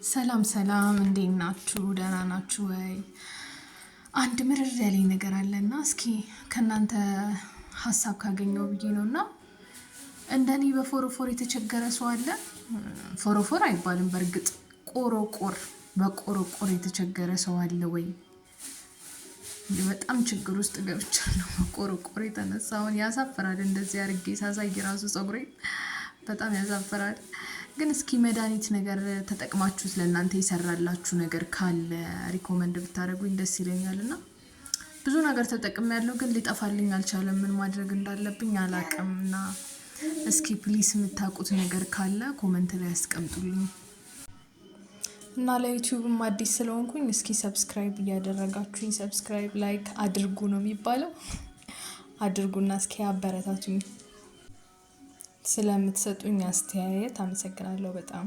ሰላም ሰላም እንዴት ናችሁ? ደህና ናችሁ ወይ? አንድ ምርር ያለኝ ነገር አለና እስኪ ከናንተ ሀሳብ ካገኘው ብዬ ነውና እንደኔ በፎሮፎር የተቸገረ ሰው አለ? ፎሮፎር አይባልም በርግጥ ቆሮቆር በቆሮቆር የተቸገረ ሰው አለ ወይ? በጣም ችግር ውስጥ ገብቻለሁ። ቆሮቆር የተነሳውን ያሳፍራል። እንደዚህ አድርጌ ሳሳይ ራሱ ፀጉሬ በጣም ያሳፍራል። ግን እስኪ መድኃኒት ነገር ተጠቅማችሁት ለእናንተ ይሰራላችሁ ነገር ካለ ሪኮመንድ ብታደርጉኝ ደስ ይለኛልና ብዙ ነገር ተጠቅሜያለሁ ግን ሊጠፋልኝ አልቻለም። ምን ማድረግ እንዳለብኝ አላውቅምና እስኪ ፕሊስ የምታውቁት ነገር ካለ ኮሜንት ላይ አስቀምጡልኝ። እና ለዩቲዩብም አዲስ ስለሆንኩኝ እስኪ ሰብስክራይብ እያደረጋችሁኝ ሰብስክራይብ ላይክ አድርጉ ነው የሚባለው። አድርጉና እስኪ አበረታቱኝ። ስለምትሰጡኝ አስተያየት አመሰግናለሁ በጣም።